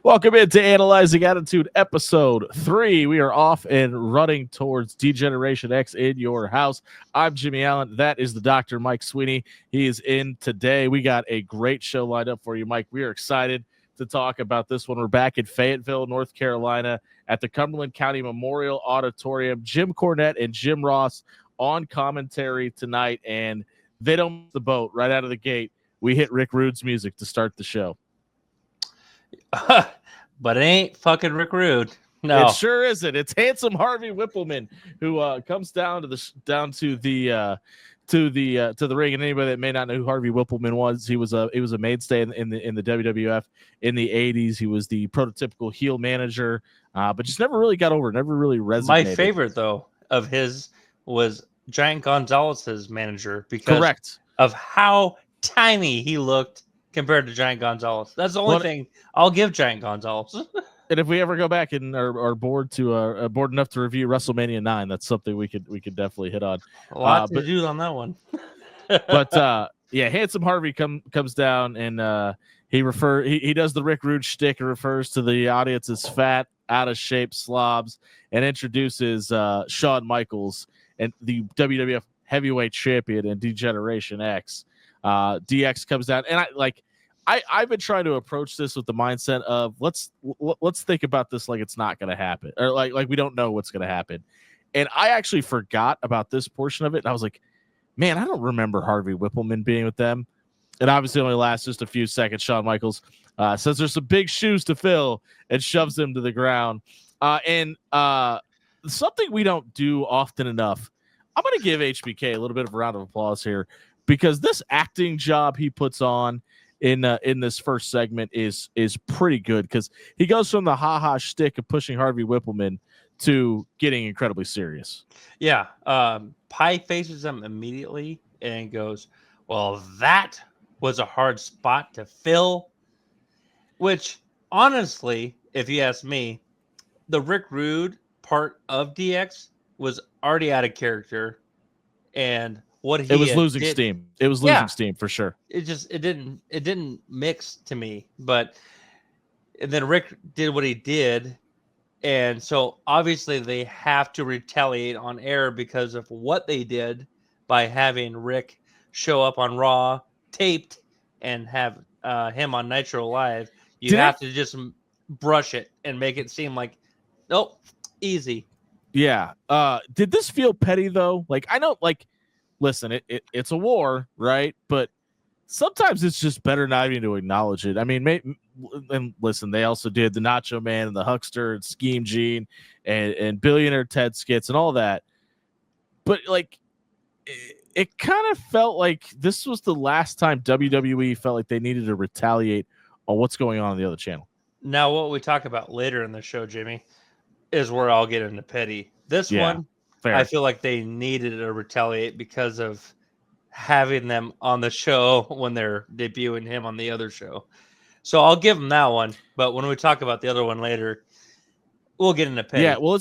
Welcome into Analyzing Attitude, episode 3. We are off and running towards Degeneration X in your house. I'm Jimmie Allen. That is the Dr. Mike Sweeney. He is in today. We got a great show lined up for you, Mike. We are excited to talk about this one. We're back in Fayetteville, North Carolina at the Cumberland County Memorial Auditorium. Jim Cornette and Jim Ross on commentary tonight, and they don't miss the boat right out of the gate. We hit Rick Rude's music to start the show. But it ain't fucking Rick Rude. No, it sure isn't. It's handsome Harvey Whippleman who comes down to the ring. And anybody that may not know who Harvey Whippleman was, he was a mainstay in the WWF in the 80s. He was the prototypical heel manager, but just never really got over. Never really resonated. My favorite though of his was Giant Gonzalez's manager because of how tiny he looked compared to Giant Gonzalez. That's the only thing I'll give Giant Gonzalez. And if we ever go back and are bored enough to review WrestleMania 9, that's something we could definitely hit on. A lot to do on that one. But handsome Harvey comes down and he does the Rick Rude shtick and refers to the audience as fat, out of shape slobs, and introduces Shawn Michaels and the WWF Heavyweight Champion and Degeneration X. DX comes down, and I've been trying to approach this with the mindset of let's think about this like it's not going to happen, or like we don't know what's going to happen. And I actually forgot about this portion of it, and I was like, man, I don't remember Harvey Whippleman being with them. It obviously only lasts just a few seconds. Shawn Michaels says there's some big shoes to fill and shoves him to the ground. And something we don't do often enough. I'm going to give HBK a little bit of a round of applause here, because this acting job he puts on in this first segment is pretty good, because he goes from the ha-ha shtick of pushing Harvey Whippleman to getting incredibly serious. Yeah. Pie faces him immediately and goes, well, that was a hard spot to fill, which honestly, if you ask me, the Rick Rude part of DX was already out of character, and it was losing steam. It was losing steam for sure. It didn't mix to me. And then Rick did what he did, and so obviously they have to retaliate on air because of what they did by having Rick show up on Raw taped and have him on Nitro Live. You have to just brush it and make it seem like, nope, easy. Yeah. Did this feel petty though? Like, I know, like, listen, it's a war, right? But sometimes it's just better not even to acknowledge it. I mean, and listen, they also did the Nacho Man and the Huckster and Scheme Gene and Billionaire Ted skits and all that. But like, it kind of felt like this was the last time WWE felt like they needed to retaliate on what's going on the other channel. Now, what we talk about later in the show, Jimmy, is where I'll get into petty. This one, fair. I feel like they needed to retaliate because of having them on the show when they're debuting him on the other show. So I'll give them that one. But when we talk about the other one later, we'll get into petty. Yeah, well,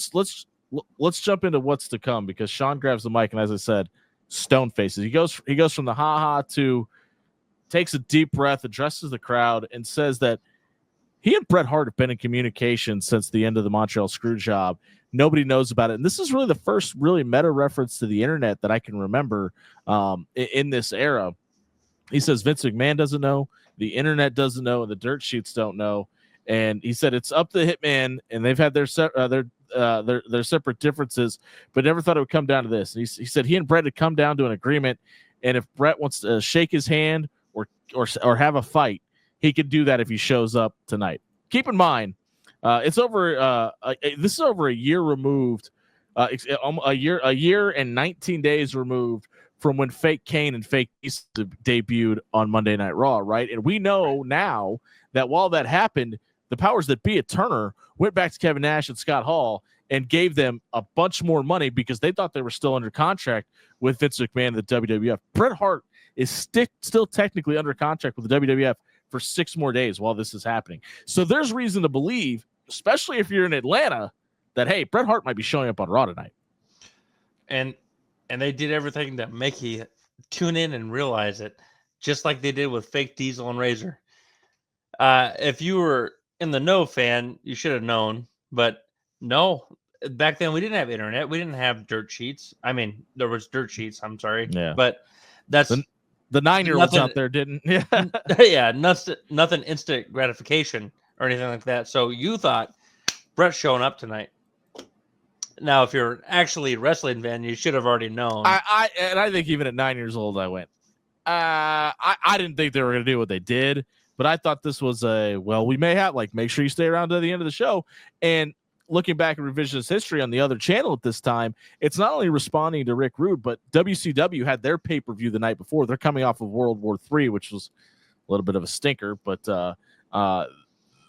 let's jump into what's to come, because Shawn grabs the mic and, as I said, stone faces. He goes from the ha-ha to takes a deep breath, addresses the crowd, and says that he and Bret Hart have been in communication since the end of the Montreal Screwjob. Nobody knows about it. And this is really the first really meta reference to the internet that I can remember in this era. He says Vince McMahon doesn't know, the internet doesn't know, and the dirt sheets don't know. And he said it's up to the Hitman, and they've had their separate differences, but never thought it would come down to this. And he said he and Bret had come down to an agreement, and if Bret wants to shake his hand or have a fight, he could do that if he shows up tonight. Keep in mind, it's over. This is over a year removed, a year and 19 days removed from when Fake Kane and Fake East debuted on Monday Night Raw, right? And we know now that while that happened, the powers that be at Turner went back to Kevin Nash and Scott Hall and gave them a bunch more money because they thought they were still under contract with Vince McMahon and the WWF. Bret Hart is still technically under contract with the WWF for 6 more days while this is happening. So there's reason to believe, especially if you're in Atlanta, that, hey, Bret Hart might be showing up on Raw tonight. And they did everything to make you tune in and realize it, just like they did with Fake Diesel and Razor. If you were in the know fan, you should have known, but no. Back then, we didn't have internet. We didn't have dirt sheets. I mean, there was dirt sheets. I'm sorry, Yeah. but that's the 9-year-olds nothing. out there didn't. Yeah, Yeah, nothing instant gratification or anything like that. So you thought Brett's showing up tonight. Now, if you're actually a wrestling fan, you should have already known. I think even at 9 years old, I went. I didn't think they were going to do what they did, but I thought this was we may have make sure you stay around to the end of the show. And looking back at revisionist history on the other channel at this time, it's not only responding to Rick Rude, but WCW had their pay-per-view the night before. They're coming off of World War III, which was a little bit of a stinker, but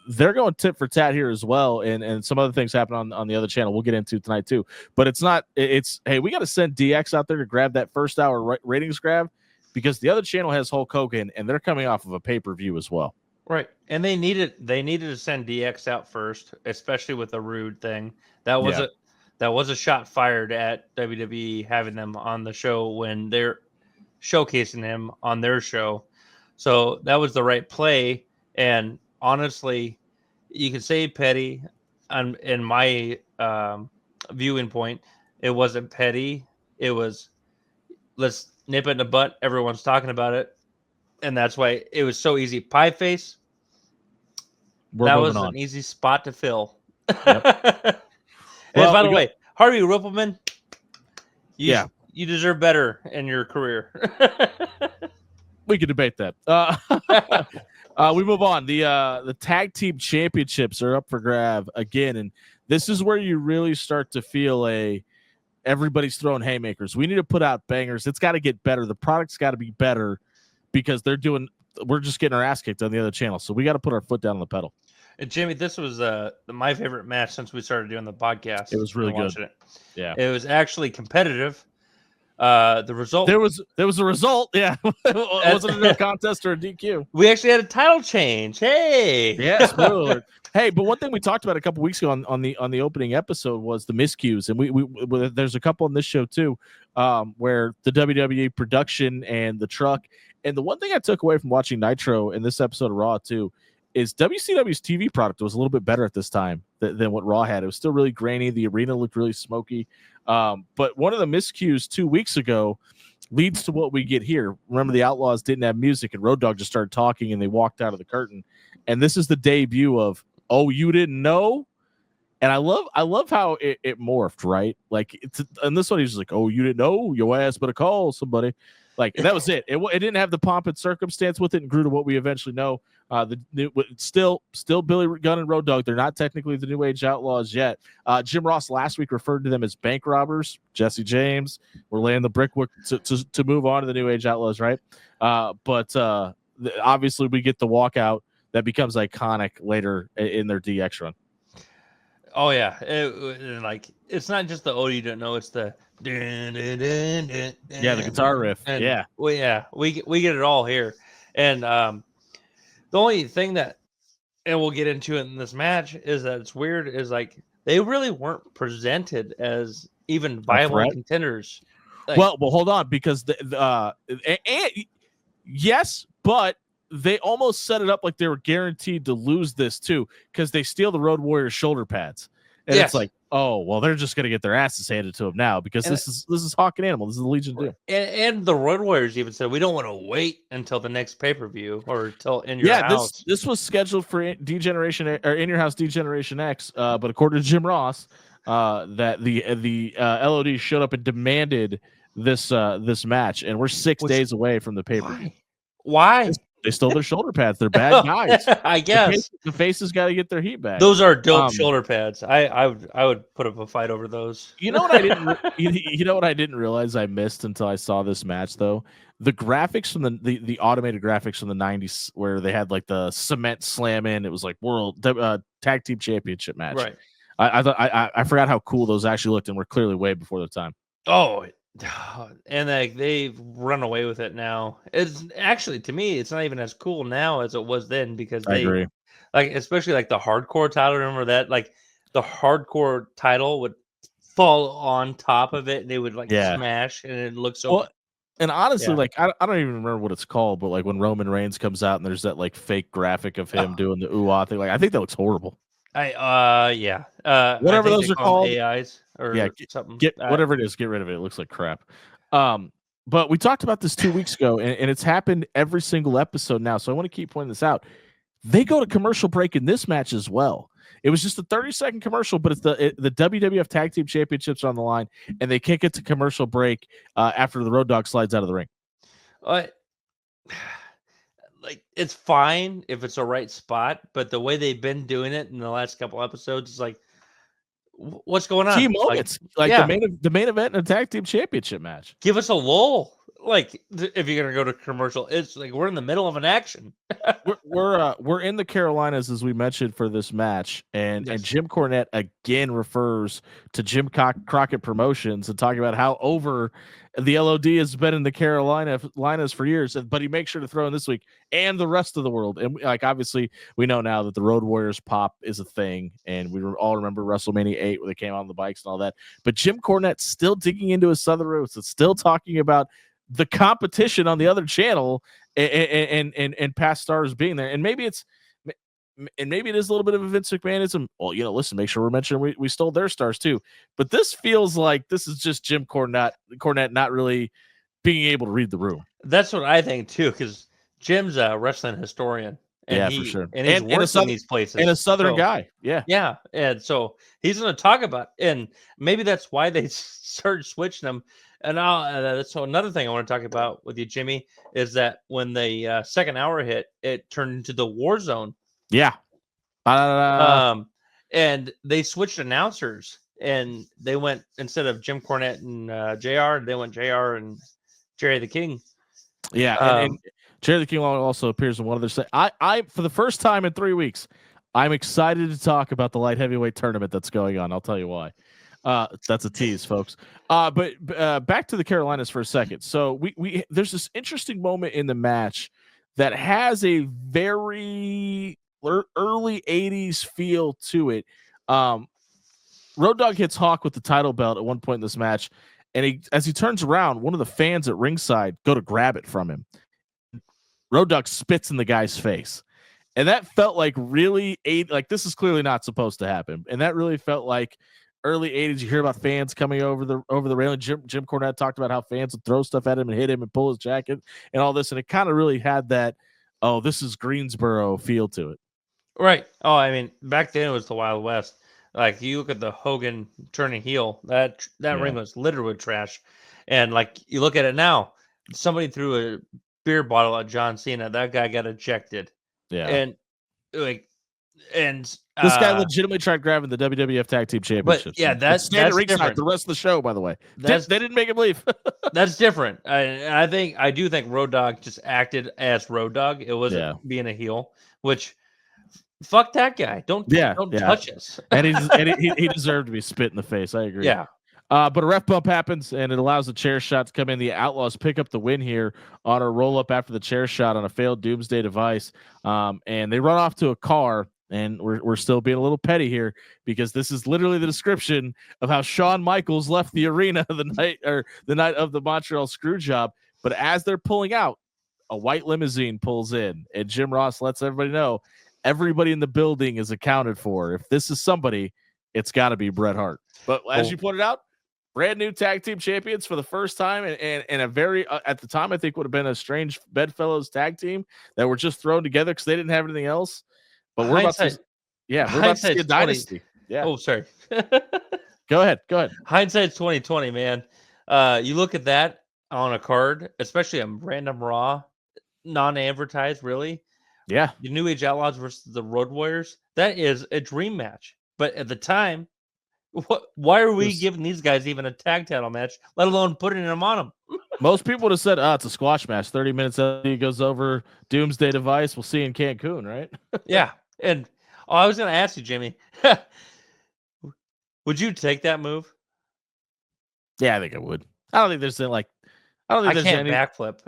they're going tit for tat here as well. And some other things happen on the other channel we'll get into tonight too. But hey, we got to send DX out there to grab that first hour ratings grab, because the other channel has Hulk Hogan and they're coming off of a pay-per-view as well. Right. And they needed to send DX out first, especially with the Rude thing. That was a shot fired at WWE having them on the show when they're showcasing him on their show. So that was the right play. And honestly, you could say petty in my viewing point. It wasn't petty. It was, let's nip it in the butt. Everyone's talking about it. And that's why it was so easy. Pie face. That was an easy spot to fill. Yep. And by the way, Harvey Rippleman, you deserve better in your career. We could debate that. We move on. The tag team championships are up for grab again, and this is where you really start to feel everybody's throwing haymakers. We need to put out bangers. It's got to get better. The product's got to be better, because we're just getting our ass kicked on the other channel. So we got to put our foot down on the pedal. And Jimmy, this was my favorite match since we started doing the podcast. It was really good. Yeah, it was actually competitive. The result, there was a result. Yeah, wasn't it a contest or a DQ? We actually had a title change. Hey, yeah, spoiler alert. Hey, but one thing we talked about a couple weeks ago on the opening episode was the miscues, and we there's a couple on this show too, where the WWE production and the truck. And the one thing I took away from watching Nitro in this episode of Raw too is WCW's TV product was a little bit better at this time than what Raw had. It was still really grainy. The arena looked really smoky. But one of the miscues 2 weeks ago leads to what we get here. Remember, the Outlaws didn't have music, and Road Dogg just started talking, and they walked out of the curtain. And this is the debut of, "Oh, you didn't know?" And I love how it morphed, right? And this one, he's just like, "Oh, you didn't know? Your ass better call somebody." That was it. It didn't have the pomp and circumstance with it, and grew to what we eventually know. Still Billy Gunn and Road Dogg. They're not technically the New Age Outlaws yet. Jim Ross last week referred to them as bank robbers. Jesse James, we're laying the brickwork to move on to the New Age Outlaws, right? But obviously we get the walkout that becomes iconic later in their DX run. Oh yeah, it's not just the you don't know, it's the the guitar riff. And we get it all here. And the only thing that, and we'll get into it in this match, is that it's weird is they really weren't presented as even viable contenders. Well, hold on, because yes, but they almost set it up like they were guaranteed to lose this too, because they steal the Road Warriors shoulder pads, and it's like, oh well, they're just gonna get their asses handed to them now, because this is Hawk and Animal. This is the Legion do. And the Road Warriors even said we don't want to wait until the next pay-per-view or until In Your House. This was scheduled for D-Generation or In Your House D-Generation X, but according to Jim Ross, that the LOD showed up and demanded this match, and we're 6 days away from the pay-per-view. Why? They stole their shoulder pads. They're bad guys. I guess the faces got to get their heat back. Those are dope shoulder pads. I would put up a fight over those. You know what I didn't? You know what I didn't realize I missed until I saw this match though. The graphics from the automated graphics from the '90s, where they had the cement slam in. It was world tag team championship match. Right. I forgot how cool those actually looked, and were clearly way before their time. Oh. And they've run away with it now. It's actually, to me, it's not even as cool now as it was then, because I agree. Especially the hardcore title. Remember that? The hardcore title would fall on top of it, and they would smash, and it looked so And honestly, Yeah. like I don't even remember what it's called, but like when Roman Reigns comes out and there's that like fake graphic of him doing the ooh-ah thing, like I think that looks horrible. Yeah. I Whatever think those they are call them called, AIs or yeah, something. get whatever it is, get rid of it. It looks like crap. But we talked about this 2 weeks ago, and it's happened every single episode now. So I want to keep pointing this out. They go to commercial break in this match as well. It was just a 30-second commercial, but it's the WWF Tag Team Championships are on the line, and they kick it to commercial break after the Road Dogg slides out of the ring. Like it's fine if it's a right spot, but the way they've been doing it in the last couple episodes is like, what's going on? Key moments, like yeah. the main event and a tag team championship match. Give us a lull. Like if you're gonna go to commercial, it's like we're in the middle of an action. we're in the Carolinas as we mentioned for this match, and Jim Cornette again refers to Jim Crockett Promotions and talking about how over the LOD has been in the Carolinas for years, but he makes sure to throw in this week and the rest of the world. And like obviously we know now that the Road Warriors pop is a thing, and we all remember WrestleMania 8 where they came on the bikes and all that. But Jim Cornette's still digging into his Southern roots. It's still talking about the competition on the other channel and past stars being there. And maybe it is a little bit of a Vince McMahonism. Well, listen, make sure we're mentioning we stole their stars too. But this feels like this is just Jim Cornette not really being able to read the room. That's what I think too, because Jim's a wrestling historian. And for sure. And he's worked in these places. And a Southern guy. Yeah. Yeah. And so he's going to talk about, and maybe that's why they started switching them. And so another thing I want to talk about with you, Jimmie, is that when the second hour hit, it turned into the war zone. Yeah. And they switched announcers, and they went, instead of Jim Cornette and JR, they went JR and Jerry the King. Yeah. And Jerry the King also appears in one of their. I for the first time in 3 weeks, I'm excited to talk about the light heavyweight tournament that's going on. I'll tell you why. That's a tease, folks. But back to the Carolinas for a second. So we there's this interesting moment in the match that has a very early 80s feel to it. Road Dogg hits Hawk with the title belt at one point in this match, and as he turns around, one of the fans at ringside go to grab it from him. Road Dogg spits in the guy's face. And that felt like really like this is clearly not supposed to happen. And that really felt like early 80s. You hear about fans coming over the railing. Jim Cornette talked about how fans would throw stuff at him and hit him and pull his jacket and all this. And it kind of really had that, oh, this is Greensboro feel to it. Right. Oh, I mean, back then it was the Wild West. Like you look at the Hogan turning heel, that ring was littered with trash. And like you look at it now, somebody threw a beer bottle at John Cena. That guy got ejected. Yeah. And this guy legitimately tried grabbing the WWF Tag Team Championships. But yeah, that's ringside the rest of the show, by the way. They didn't make him leave. That's different. I do think Road Dogg just acted as Road Dogg. It wasn't being a heel, which fuck that guy. Don't touch us. And he deserved to be spit in the face. I agree. Yeah. But a ref bump happens, and it allows the chair shot to come in. The Outlaws pick up the win here on a roll-up after the chair shot on a failed Doomsday device. And they run off to a car, and we're still being a little petty here because this is literally the description of how Shawn Michaels left the arena the night of the Montreal Screwjob. But as they're pulling out, a white limousine pulls in, and Jim Ross lets everybody know everybody in the building is accounted for. If this is somebody, it's got to be Bret Hart. But as you pointed out, brand new tag team champions for the first time, and a very at the time I think would have been a strange bedfellows tag team that were just thrown together because they didn't have anything else. But we're about to see a dynasty. Yeah. Oh, sorry. Go ahead. Hindsight's 2020, man. You look at that on a card, especially a random Raw, non-advertised, really. Yeah. The New Age Outlaws versus the Road Warriors. That is a dream match. But at the time, why are we giving these guys even a tag title match, let alone putting them on them? Most people would have said, it's a squash match. 30 minutes he goes over Doomsday device. We'll see you in Cancun, right? Yeah. And I was going to ask you, Jimmie, would you take that move? Yeah, I think I would. I don't think there's I can't backflip.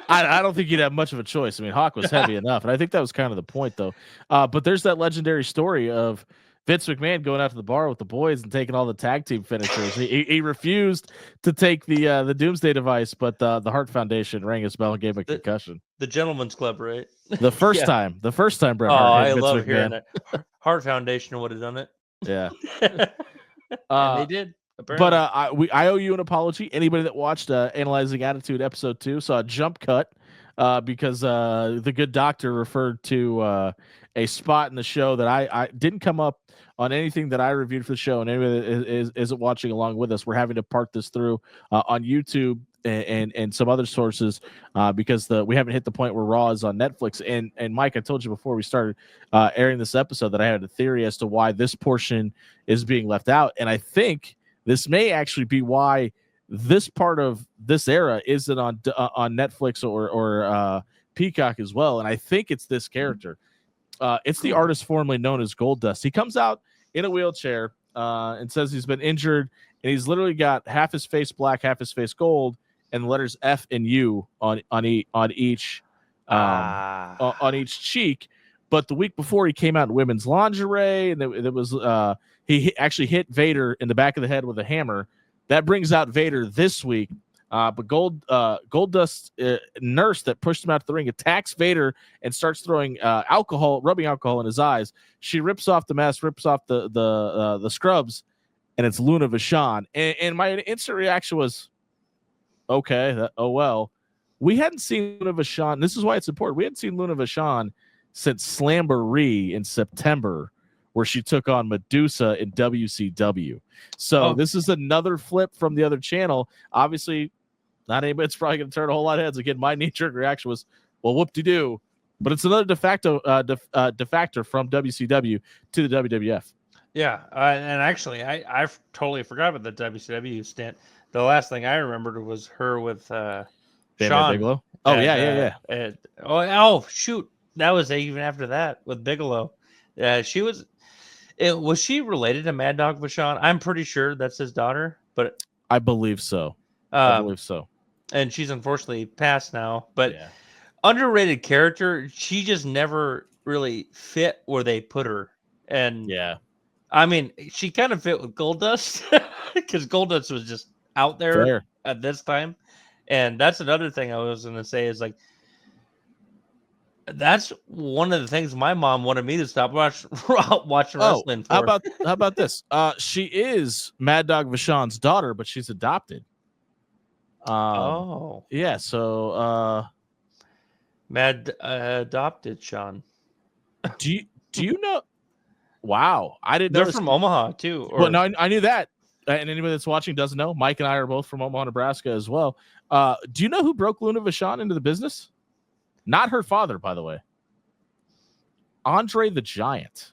I don't think you'd have much of a choice. I mean, Hawk was heavy enough, and I think that was kind of the point, though. But there's that legendary story of Vince McMahon going out to the bar with the boys and taking all the tag team finishers. He refused to take the Doomsday device, but the Hart Foundation rang his bell and gave him a concussion. The Gentleman's Club, right? The first time Bret Hart hit Vince McMahon. Hearing that. Hart Foundation would have done it. Yeah. And they did. Apparently. But I owe you an apology. Anybody that watched Analyzing Attitude episode 2 saw a jump cut because the good doctor referred to a spot in the show that I didn't come up on anything that I reviewed for the show, and anybody that isn't watching along with us, we're having to part this through on YouTube and some other sources because we haven't hit the point where Raw is on Netflix. And Mike, I told you before we started airing this episode that I had a theory as to why this portion is being left out, and I think this may actually be why this part of this era isn't on Netflix or Peacock as well. And I think it's this character. It's the artist formerly known as Goldust. He comes out in a wheelchair and says he's been injured, and he's literally got half his face black, half his face gold, and the letters F and U on each cheek. But the week before, he came out in women's lingerie, and it was he actually hit Vader in the back of the head with a hammer. That brings out Vader this week. But Goldust nurse that pushed him out to the ring attacks Vader and starts throwing rubbing alcohol in his eyes. She rips off the mask, rips off the scrubs, and it's Luna Vachon. And my instant reaction was, okay, oh well. We hadn't seen Luna Vachon. This is why it's important. We hadn't seen Luna Vachon since Slamboree in September, where she took on Medusa in WCW. So this is another flip from the other channel. Obviously, not anybody's probably going to turn a whole lot of heads. Again, my knee-jerk reaction was, well, whoop-de-doo. But it's another defactor from WCW to the WWF. Yeah, and actually, I totally forgot about the WCW stint. The last thing I remembered was her with Shawn. Bigelow? Oh, yeah. Shoot. That was even after that with Bigelow. She was... was she related to Mad Dog Vachon? I'm pretty sure that's his daughter, but I believe so. And she's unfortunately passed now. But underrated character. She just never really fit where they put her. And I mean, she kind of fit with Goldust because Goldust was just out there at this time. And that's another thing I was going to say is like, that's one of the things my mom wanted me to stop watching wrestling for. How about this? She is Mad Dog Vachon's daughter, but she's adopted. Yeah. So Mad adopted Shawn. Do you know? Wow, I didn't know. They're from Omaha too. Well, no, I knew that. And anybody that's watching doesn't know. Mike and I are both from Omaha, Nebraska as well. Do you know who broke Luna Vachon into the business? Not her father, by the way. Andre the Giant.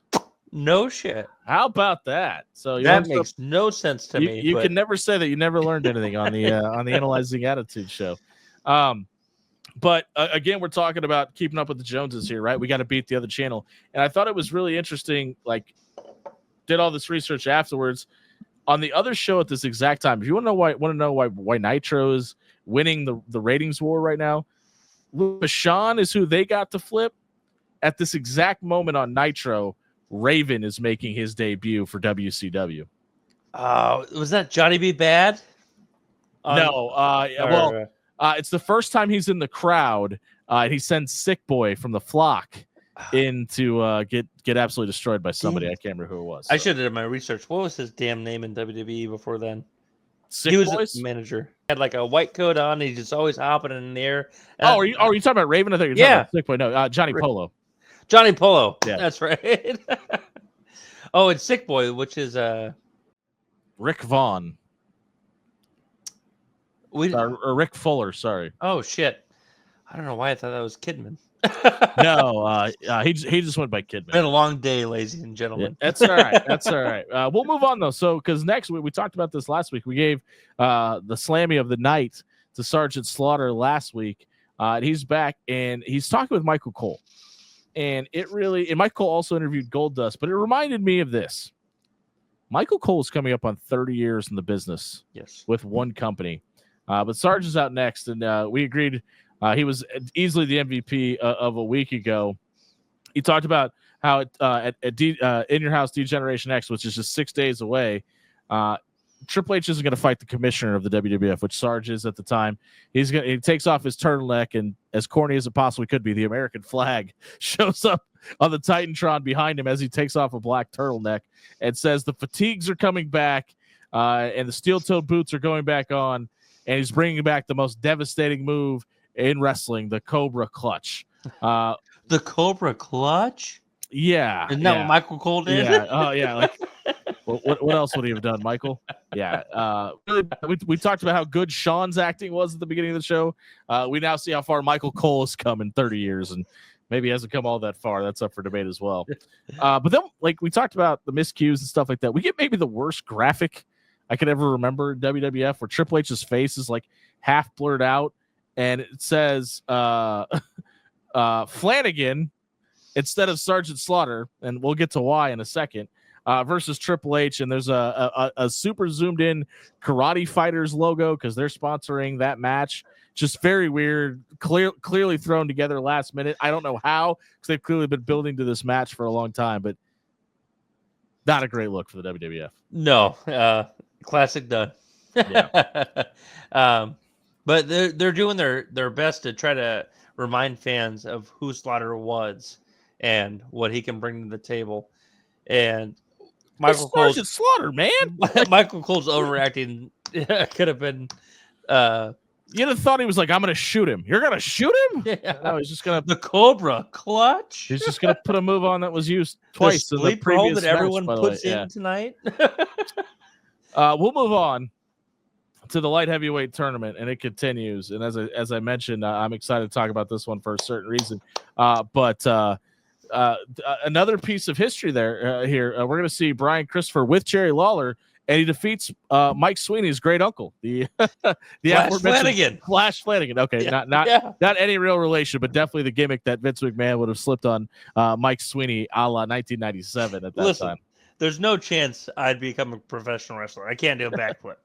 No shit. How about that? So that makes no sense to me. You can never say that you never learned anything on the Analyzing Attitude show. But again, we're talking about keeping up with the Joneses here, right? We got to beat the other channel, and I thought it was really interesting. Like, did all this research afterwards on the other show at this exact time. If you want to know why Nitro is winning the ratings war right now. Shawn is who they got to flip. At this exact moment on Nitro, Raven is making his debut for WCW. Was that Johnny B. Bad? No. It's the first time he's in the crowd. He sends Sick Boy from the Flock in to get absolutely destroyed by somebody. I can't remember who it was. I should have done my research. What was his damn name in WWE before then? Sick he was Boys? a manager. Had like a white coat on. He's just always hopping in the air. Are you talking about Raven? I think you're talking about Sick Boy. No, Johnny Polo. Johnny Polo. Yeah, that's right. Oh, it's Sick Boy, which is Rick Vaughn. Or Rick Fuller. Sorry. Oh shit! I don't know why I thought that was Kidman. No, he just went by Kidman. Been a long day, ladies and gentlemen. Yeah, that's all right. That's all right. We'll move on though. So, because next week we talked about this last week, we gave the Slammy of the night to Sergeant Slaughter last week. And he's back and he's talking with Michael Cole. And Michael Cole also interviewed Goldust, but it reminded me of this. Michael Cole is coming up on 30 years in the business. Yes, with one company. But Sarge is out next, and we agreed. He was easily the MVP of a week ago. He talked about how at In Your House Degeneration X, which is just 6 days away, Triple H isn't going to fight the commissioner of the WWF, which Sarge is at the time. He takes off his turtleneck, and as corny as it possibly could be, the American flag shows up on the Titantron behind him as he takes off a black turtleneck and says the fatigues are coming back, and the steel-toed boots are going back on, and he's bringing back the most devastating move in wrestling, the Cobra Clutch. The Cobra Clutch? Yeah. Isn't that what Michael Cole did? Yeah. Oh, yeah. Like, what else would he have done, Michael? Yeah. Really, we talked about how good Shawn's acting was at the beginning of the show. We now see how far Michael Cole has come in 30 years, and maybe he hasn't come all that far. That's up for debate as well. But then, like, we talked about the miscues and stuff like that. We get maybe the worst graphic I could ever remember in WWF, where Triple H's face is like half blurred out, and it says Flanagan instead of Sergeant Slaughter, and we'll get to why in a second, versus Triple H, and there's a super zoomed in Karate Fighters logo because they're sponsoring that match. Just very weird, clearly thrown together last minute. I don't know how, because they've clearly been building to this match for a long time, but not a great look for the WWF. No, classic done. Yeah. But they're doing their best to try to remind fans of who Slaughter was and what he can bring to the table. And Michael Cole's Slaughter, man. Michael Cole's overacting could have been. You'd have thought he was like, "I'm going to shoot him." You're going to shoot him? Yeah. No, he's just going to the Cobra Clutch. He's just going to put a move on that was used twice the in the previous that everyone match, puts in tonight. We'll move on to the light heavyweight tournament, and it continues. And as I mentioned, I'm excited to talk about this one for a certain reason. But another piece of history here. We're going to see Brian Christopher with Jerry Lawler, and he defeats Mike Sweeney's great uncle, the Flash Flanagan. Flash Flanagan. Okay, Yeah. not any real relation, but definitely the gimmick that Vince McMahon would have slipped on Mike Sweeney a la 1997 at that time. There's no chance I'd become a professional wrestler. I can't do a backflip.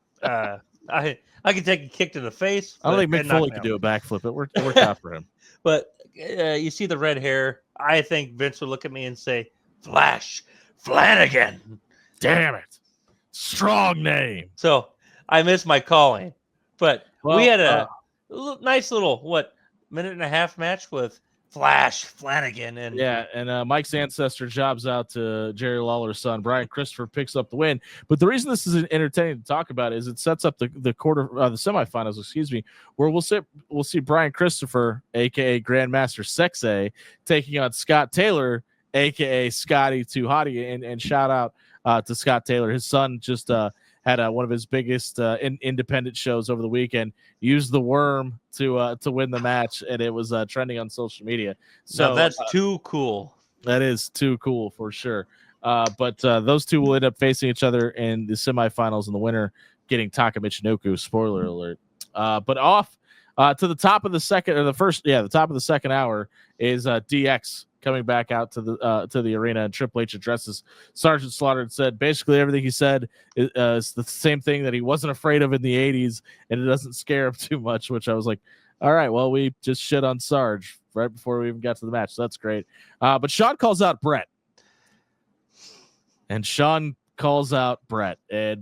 I can take a kick to the face. I don't think Mick Foley could do a backflip. It worked out for him. But you see the red hair. I think Vince would look at me and say, "Flash Flanagan." Damn it. Strong name. So I missed my calling. But we had a nice little, minute and a half match with Flash Flanagan. And Mike's ancestor jobs out to Jerry Lawler's son. Brian Christopher picks up the win. But the reason this is entertaining to talk about is it sets up the semifinals, where we'll see Brian Christopher, aka Grandmaster Sexay, taking on Scott Taylor, aka Scotty Too Hottie, and shout out to Scott Taylor. His son just had one of his biggest independent shows over the weekend. Used the worm to win the match, and it was trending on social media. So that's too cool. That is too cool for sure. But those two will end up facing each other in the semifinals, and the winner getting Taka Michinoku. Spoiler alert. But off to the top of the second hour is DX coming back out to the arena, and Triple H addresses Sergeant Slaughter and said basically everything he said is the same thing that he wasn't afraid of in the 80s, and it doesn't scare him too much, which I was like, all right, well, we just shit on Sarge right before we even got to the match, so that's great. But Shawn calls out Brett, and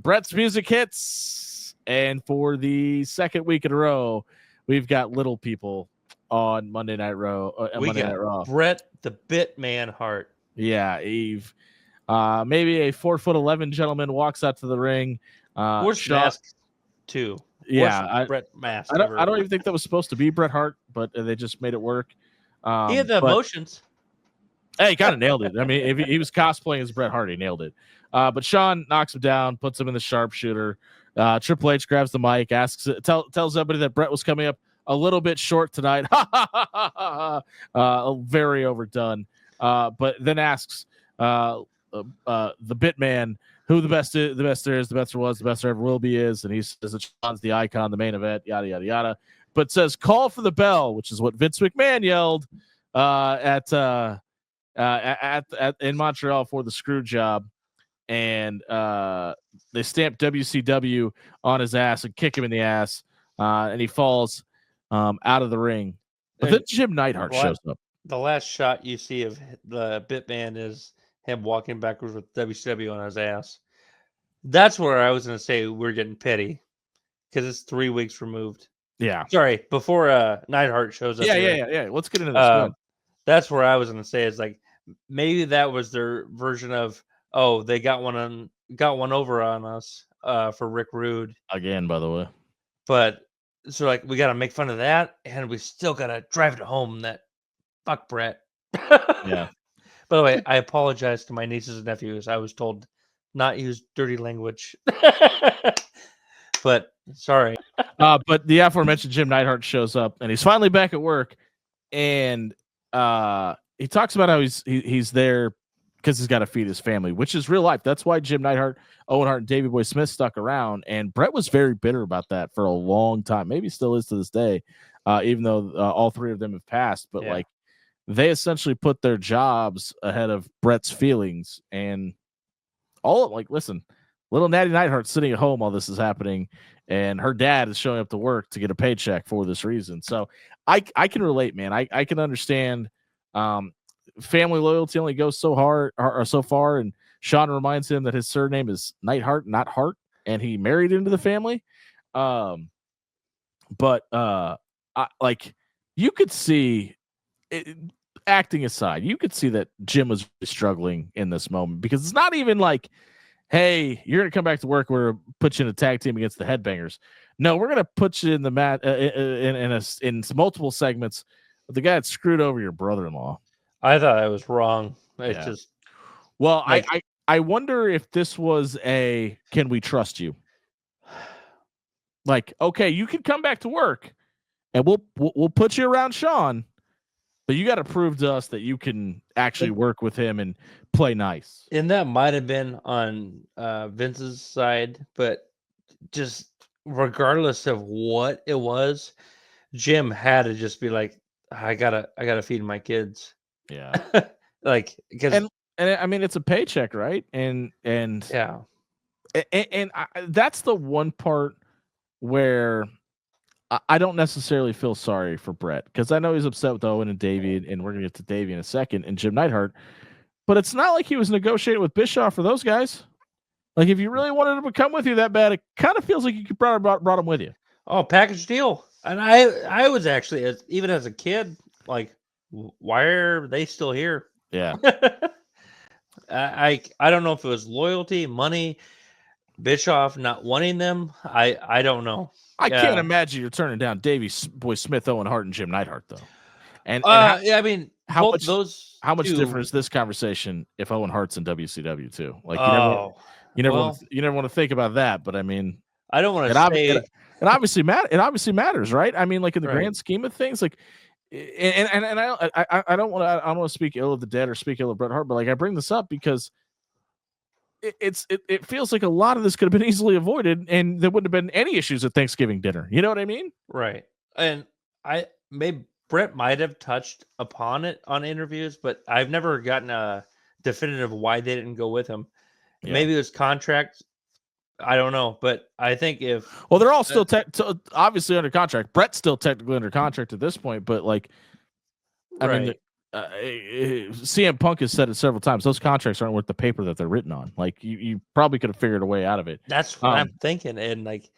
Brett's music hits, and for the second week in a row, we've got little people on Monday Night Raw. Monday Night Raw. Bret the Bit Man Hart. Yeah, Eve. Maybe a 4'11" gentleman walks out to the ring. Worst mask too. Yeah, Bret mask. I don't even think that was supposed to be Bret Hart, but they just made it work. He had the emotions. Hey, he kind of nailed it. I mean, if he was cosplaying as Bret Hart, he nailed it. But Shawn knocks him down, puts him in the sharpshooter. Triple H grabs the mic, tells everybody that Bret was coming up a little bit short tonight. Very overdone. But then asks the Bit Man who the best is, the best there is, the best there was, the best there ever will be is, and he says that Shawn's the icon, the main event, yada yada yada. But says call for the bell, which is what Vince McMahon yelled in Montreal for the screw job. And they stamp WCW on his ass and kick him in the ass, and he falls out of the ring. But then Jim Neidhart shows up. the last shot you see of the Bitman is him walking backwards with WCW on his ass. That's where I was going to say we're getting petty because it's 3 weeks removed. Yeah. Sorry, before Neidhart shows up. Yeah. Let's get into this. That's where I was going to say is like maybe that was their version of they got one over on us for Rick Rude Again, by the way. But so like we got to make fun of that, and we still got to drive it home that fuck Brett. Yeah. By the way, I apologize to my nieces and nephews. I was told not use dirty language. But sorry. But the aforementioned Jim Neidhart shows up, and he's finally back at work, and he talks about how he's there because he's got to feed his family, which is real life. That's why Jim Neidhart, Owen Hart, and Davey Boy Smith stuck around, and Brett was very bitter about that for a long time. Maybe still is to this day, even though all three of them have passed. But like, they essentially put their jobs ahead of Brett's feelings, and listen, little Natty Neidhart's sitting at home while this is happening, and her dad is showing up to work to get a paycheck for this reason. So I can relate, man. I can understand. Family loyalty only goes so hard or so far, and Shawn reminds him that his surname is Neidhart, not Hart, and he married into the family. But you could see it, acting aside, you could see that Jim was struggling in this moment because it's not even like, hey, you're gonna come back to work. We're gonna put you in a tag team against the Headbangers. No, we're gonna put you in the mat in multiple segments with the guy that screwed over your brother-in-law. I thought I was wrong. It's just I wonder if this was a can we trust you? Like, okay, you can come back to work and we'll put you around Shawn, but you got to prove to us that you can actually work with him and play nice. And that might have been on Vince's side, but just regardless of what it was, Jim had to just be like, I gotta feed my kids. Yeah. Like, because and I mean, it's a paycheck, right? And yeah, and that's the one part where I don't necessarily feel sorry for Brett, because I know he's upset with Owen and Davey, and we're gonna get to Davey in a second, and Jim Neidhart, but it's not like he was negotiating with Bischoff for those guys. Like, if you really wanted him to come with you that bad, it kind of feels like you could brought him with you. Oh, package deal. And I was actually, even as a kid, like, why are they still here? Yeah. I don't know if it was loyalty, money, Bischoff not wanting them. I don't know. I can't imagine you're turning down Davey Boy Smith, Owen Hart, and Jim Neidhart, though. And I mean, how much different is this conversation if Owen Hart's in WCW too? Like, you never want to think about that, but I mean, I don't want to say it obviously matters, right? I mean, like, in the grand scheme of things, like, and I don't want to speak ill of the dead or speak ill of Bret Hart, but like, I bring this up because it feels like a lot of this could have been easily avoided, and there wouldn't have been any issues at Thanksgiving dinner. You know what I mean? Right. And Brett might have touched upon it on interviews, but I've never gotten a definitive why they didn't go with him. Yeah. Maybe it was contract. I don't know, but I think they're all still obviously under contract. Brett's still technically under contract at this point, but like, I mean, CM Punk has said it several times. Those contracts aren't worth the paper that they're written on. Like, you probably could have figured a way out of it. That's what I'm thinking, and like,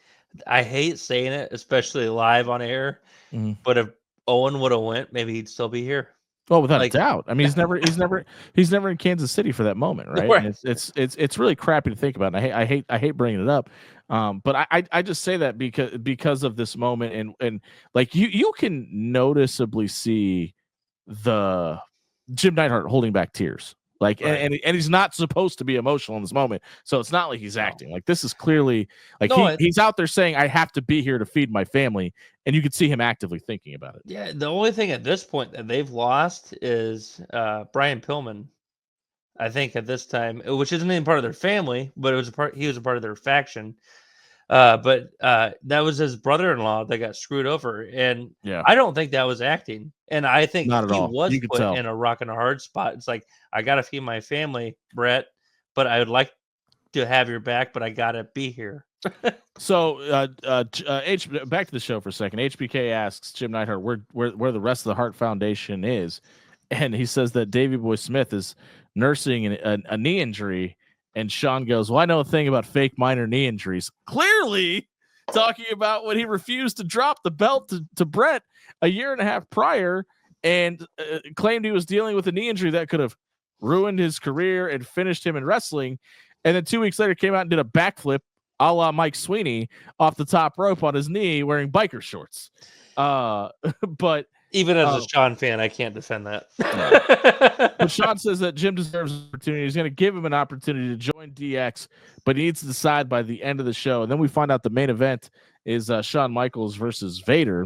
I hate saying it, especially live on air. Mm-hmm. But if Owen would have went, maybe he'd still be here. Well, without a doubt. I mean, he's never in Kansas City for that moment, right? Right. It's really crappy to think about. And I hate bringing it up, but I just say that because of this moment, and like, you can noticeably see the Jim Neidhart holding back tears, like, right. and he's not supposed to be emotional in this moment, so it's not like he's acting. Like, this is clearly like he's out there saying, I have to be here to feed my family, and you can see him actively thinking about it. Yeah, the only thing at this point that they've lost is Brian Pillman, I think, at this time, which isn't even part of their family, but he was a part of their faction. But that was his brother-in-law that got screwed over, and I don't think that was acting. And I think he was put in a rock and a hard spot. It's like, I gotta feed my family, Brett, but I would like to have your back, but I gotta be here. So, back to the show for a second. HBK asks Jim Neidhart where the rest of the Hart Foundation is, and he says that Davey Boy Smith is nursing a knee injury, and Shawn goes, "Well, I know a thing about fake minor knee injuries." Clearly, talking about when he refused to drop the belt to Brett a year and a half prior, and claimed he was dealing with a knee injury that could have ruined his career and finished him in wrestling. And then 2 weeks later, came out and did a backflip, a la Mike Sweeney, off the top rope on his knee, wearing biker shorts. But even as a Shawn fan, I can't defend that. But Shawn says that Jim deserves an opportunity. He's going to give him an opportunity to join DX, but he needs to decide by the end of the show. And then we find out the main event is Shawn Michaels versus Vader,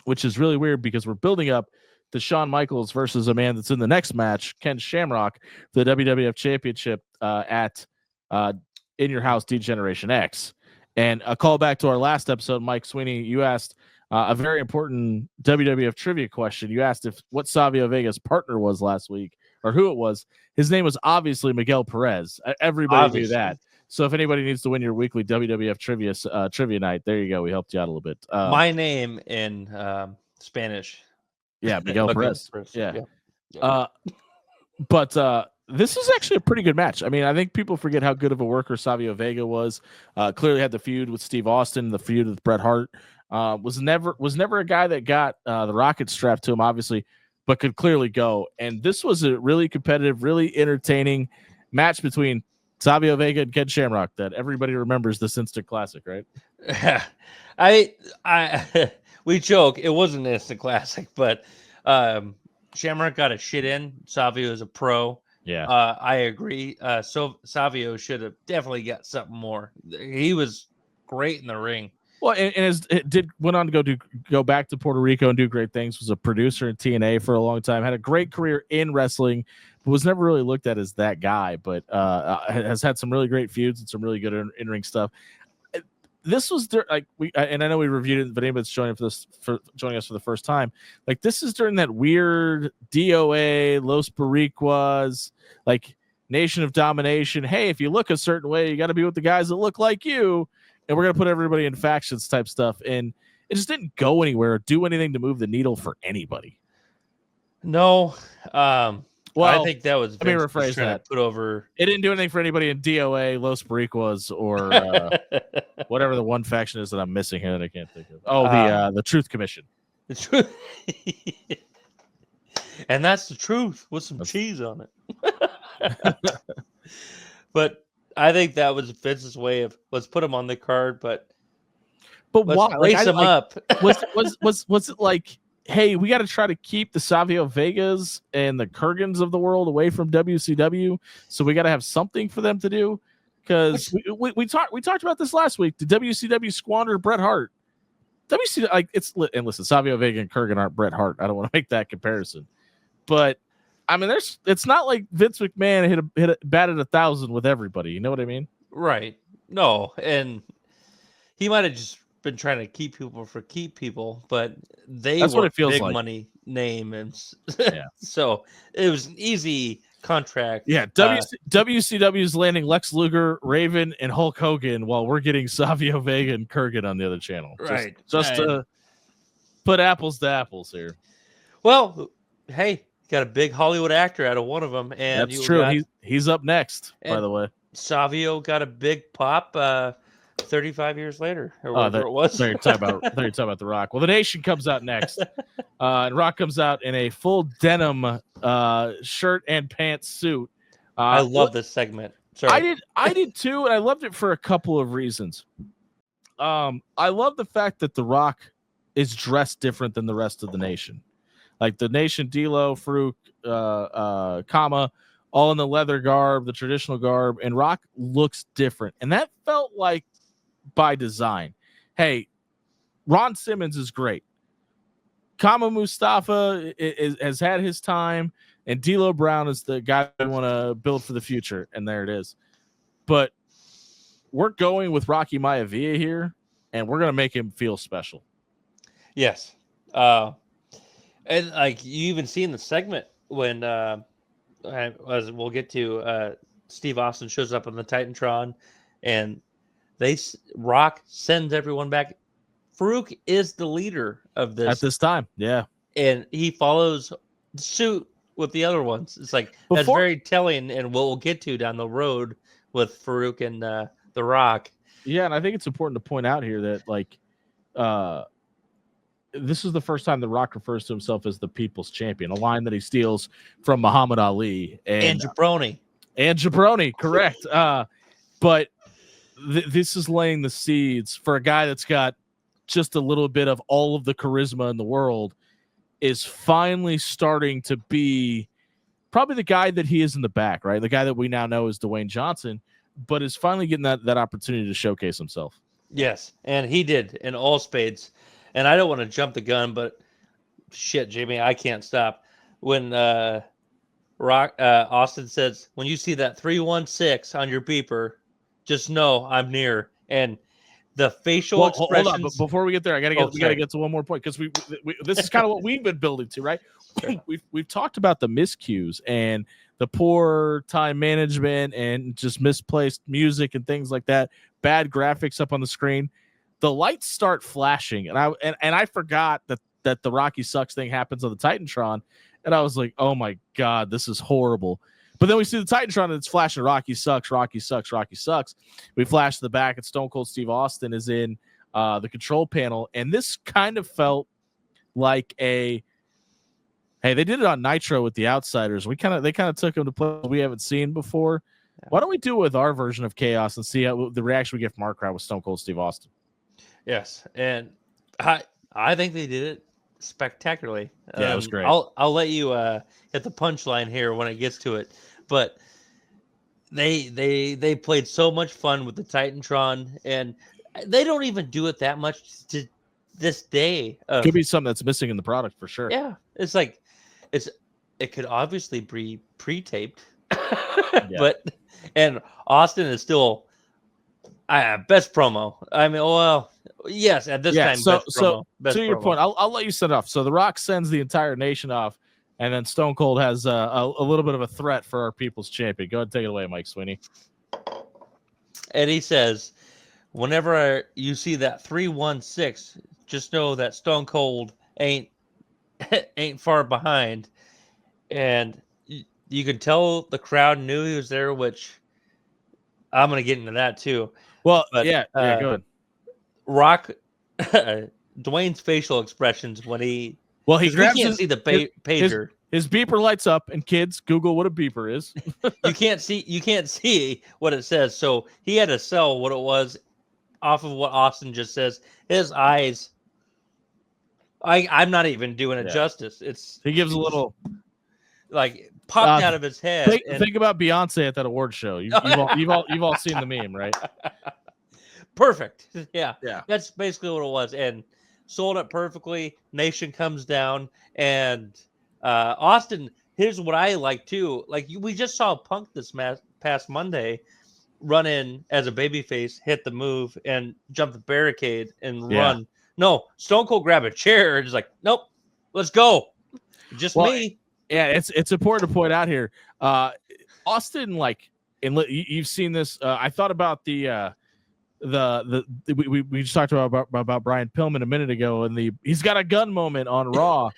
which is really weird because we're building up to Shawn Michaels versus a man that's in the next match, Ken Shamrock, the WWF Championship at In Your House D-Generation X. And a callback to our last episode, Mike Sweeney, you asked a very important WWF trivia question. You asked what Savio Vega's partner was last week, or who it was. His name was obviously Miguel Perez. Everybody knew that. So if anybody needs to win your weekly WWF trivia night, there you go. We helped you out a little bit. My name in Spanish. Yeah, Miguel Perez. Yeah. Yeah. But this is actually a pretty good match. I mean, I think people forget how good of a worker Savio Vega was. Clearly had the feud with Steve Austin, the feud with Bret Hart. Was never a guy that got the rocket strapped to him, obviously, but could clearly go. And this was a really competitive, really entertaining match between Savio Vega and Ken Shamrock that everybody remembers this instant classic, right? We joke it wasn't an instant classic, but Shamrock got a shit in. Savio is a pro. Yeah, I agree. So Savio should have definitely got something more. He was great in the ring. Well, and went on to go back to Puerto Rico and do great things. Was a producer in TNA for a long time. Had a great career in wrestling, but was never really looked at as that guy. But has had some really great feuds and some really good in-ring stuff. This was and I know we reviewed it, but anybody's joining us for the first time. Like, this is during that weird DOA, Los Boricuas, like Nation of Domination. Hey, if you look a certain way, you got to be with the guys that look like you. And we're going to put everybody in factions type stuff. And it just didn't go anywhere or do anything to move the needle for anybody. No. Well, I think that was Vince. Let me rephrase that. Put over. It didn't do anything for anybody in DOA, Los Boricuas, or whatever the one faction is that I'm missing here that I can't think of. Oh, the Truth Commission. The truth. And that's the truth with some cheese on it. But I think that was Vince's way of let's put him on the card, but why? Race him up. Was it like, hey, we got to try to keep the Savio Vegas and the Kurgans of the world away from WCW, so we got to have something for them to do? Because we talked about this last week. Did WCW squander Bret Hart? WCW, and listen, Savio Vega and Kurgan aren't Bret Hart. I don't want to make that comparison, but I mean, it's not like Vince McMahon batted 1,000 with everybody. You know what I mean? Right. No, and he might have just been trying to keep people, but that's what it feels big like. Money name, and so it was an easy contract. Yeah, WCW's landing Lex Luger, Raven, and Hulk Hogan, while we're getting Savio Vega and Kurgan on the other channel. Right. Just to put apples to apples here. Well, hey, got a big Hollywood actor out of one of them, and that's true. He's up next, by the way. Savio got a big pop 35 years later, or whatever it was. You're talking about TheRock. Well, the Nation comes out next, and Rock comes out in a full denim shirt and pants suit. I love this segment. Sorry. I did too, and I loved it for a couple of reasons. I love the fact that The Rock is dressed different than the rest of the Nation. Like the Nation, D'Lo, Farouk, Kama, all in the leather garb, the traditional garb, and Rock looks different. And that felt like by design. Hey, Ron Simmons is great. Kama Mustafa has had his time, and D'Lo Brown is the guy we want to build for the future, and there it is. But we're going with Rocky Miavia here, and we're going to make him feel special. Yes. And like you even see in the segment when, as we'll get to, Steve Austin shows up on the Titantron, and Rock sends everyone back. Farouk is the leader of this at this time, yeah, and he follows suit with the other ones. It's like that's very telling, and what we'll get to down the road with Farouk and TheRock. Yeah, and I think it's important to point out here that like this is the first time TheRock refers to himself as the People's Champion, a line that he steals from Muhammad Ali and Jabroni. And Jabroni, correct. But this is laying the seeds for a guy that's got just a little bit of all of the charisma in the world, is finally starting to be probably the guy that he is in the back, right? The guy that we now know is Dwayne Johnson, but is finally getting that opportunity to showcase himself. Yes, and he did in all spades. And I don't want to jump the gun, but shit, Jimmie, I can't stop. When Austin says, when you see that 316 on your beeper, just know I'm near. And the facial expressions. Hold on, but before we get there, we gotta get to one more point, because we this is kind of what we've been building to, right? Sure. We've talked about the miscues and the poor time management and just misplaced music and things like that, bad graphics up on the screen. The lights start flashing, and I forgot that the Rocky Sucks thing happens on the Titantron, and I was like, oh my god, this is horrible. But then we see the Titantron and it's flashing Rocky Sucks, Rocky Sucks, Rocky Sucks. We flash to the back and Stone Cold Steve Austin is in the control panel, and this kind of felt like hey, they did it on Nitro with the Outsiders. They kind of took him to places we haven't seen before. Yeah. Why don't we do it with our version of Chaos and see how the reaction we get from our crowd with Stone Cold Steve Austin? Yes, and I think they did it spectacularly. Yeah, it was great. I'll let you hit the punchline here when it gets to it, but they played so much fun with the Titantron, and they don't even do it that much to this day. Could be something that's missing in the product for sure. Yeah, it's like it could obviously be pre-taped, yeah. But and Austin is still best promo. I mean, well, yes, at this time. So best to your promo. point, I'll let you set off. So TheRock sends the entire nation off, and then Stone Cold has a little bit of a threat for our People's Champion. Go ahead and take it away, Mike Sweeney. And he says, whenever you see that 316, just know that Stone Cold ain't far behind. And you could tell the crowd knew he was there, which I'm going to get into that too. Well, but, go ahead. Rock, Dwayne's facial expressions when he can't see the pager. His beeper lights up, and kids, Google what a beeper is. You can't see what it says. So he had to sell what it was off of what Austin just says. His eyes, I'm not even doing it justice. He gives a little like popped out of his head. Think about Beyonce at that award show. You've all seen the meme, right? Perfect. Yeah. That's basically what it was, and sold it perfectly. Nation comes down, and Austin. Here's what I like too. Like we just saw Punk this past Monday run in as a babyface, hit the move, and jump the barricade and run. No, Stone Cold grab a chair and just like, nope, let's go. Just me. Yeah, it's important to point out here. Austin, like, and you've seen this. I thought about we just talked about Brian Pillman a minute ago, and he's got a gun moment on Raw.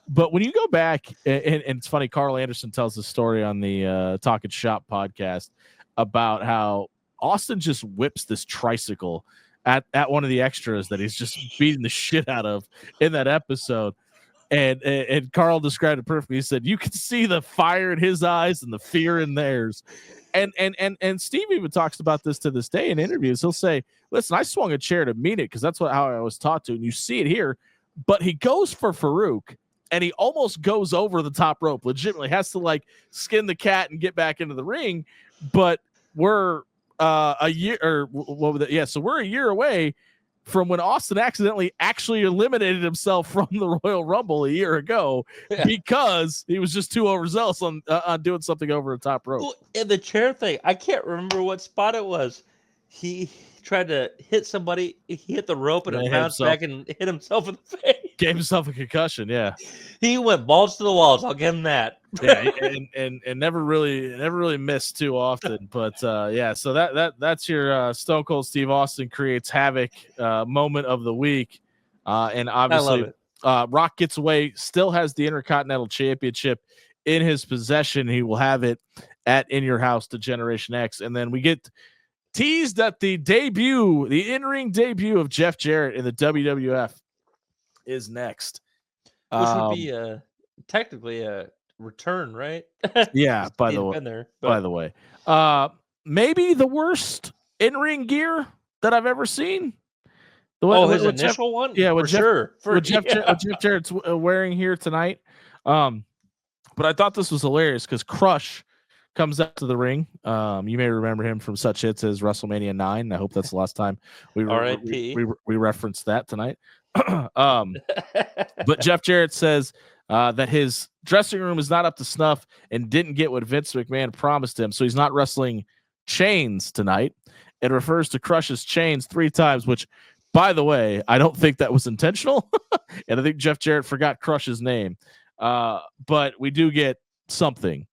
But when you go back, and it's funny, Carl Anderson tells the story on the Talking Shop podcast about how Austin just whips this tricycle at one of the extras that he's just beating the shit out of in that episode. And Carl described it perfectly. He said, you could see the fire in his eyes and the fear in theirs. And Steve even talks about this to this day in interviews. He'll say, listen, I swung a chair to mean it because that's how I was taught to. And you see it here. But he goes for Farouk, and he almost goes over the top rope. Legitimately has to like skin the cat and get back into the ring. But we're a year so we're a year away from when Austin actually eliminated himself from the Royal Rumble a year ago because he was just too overzealous on doing something over the top rope. Well, in the chair thing, I can't remember what spot it was. He tried to hit somebody. He hit the rope and it bounced back and hit himself in the face. Gave himself a concussion. Yeah, he went balls to the walls. I'll give him that. Yeah, and never really missed too often. But so that's your Stone Cold Steve Austin creates havoc moment of the week, and obviously Rock gets away, still has the Intercontinental Championship in his possession. He will have it at In Your House to Generation X. And then we get teased that the in-ring debut of Jeff Jarrett in the WWF is next. Which would be technically a return, right? Yeah, by the way. Been there, by the way. Maybe the worst in-ring gear that I've ever seen. His initial one? Yeah, for sure. What Jeff Jarrett's wearing here tonight. But I thought this was hilarious because Crush comes out to the ring. You may remember him from such hits as WrestleMania 9. I hope that's the last time we referenced that tonight. But Jeff Jarrett says that his dressing room is not up to snuff and didn't get what Vince McMahon promised him, so he's not wrestling Chains tonight. It refers to Crush's chains 3 times, which, by the way, I don't think that was intentional. And I think Jeff Jarrett forgot Crush's name. But we do get something.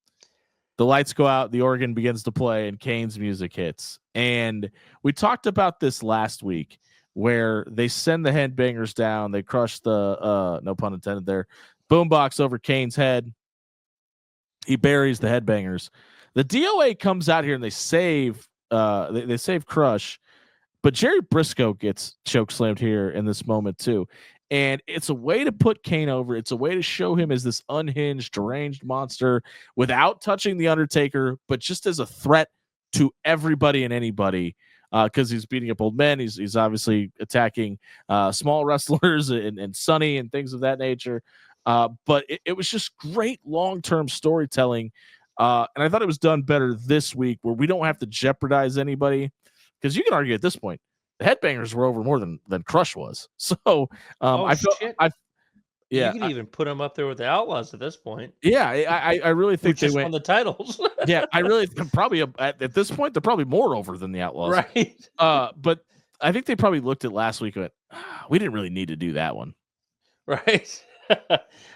The lights go out, the organ begins to play, and Kane's music hits. And we talked about this last week, where they send the headbangers down. They crush the, no pun intended there, boombox over Kane's head. He buries the headbangers. The DOA comes out here and they save Crush, but Jerry Briscoe gets chokeslammed here in this moment too. And it's a way to put Kane over. It's a way to show him as this unhinged, deranged monster without touching The Undertaker, but just as a threat to everybody and anybody, because he's beating up old men. He's obviously attacking small wrestlers and Sonny and things of that nature. But it was just great long-term storytelling. And I thought it was done better this week, where we don't have to jeopardize anybody, because you can argue at this point the headbangers were over more than Crush was. So you can even put them up there with the Outlaws at this point. Yeah, I really think they won the titles. Yeah, I really probably at this point they're probably more over than the Outlaws, right? But I think they probably looked at last week and went, we didn't really need to do that one, right?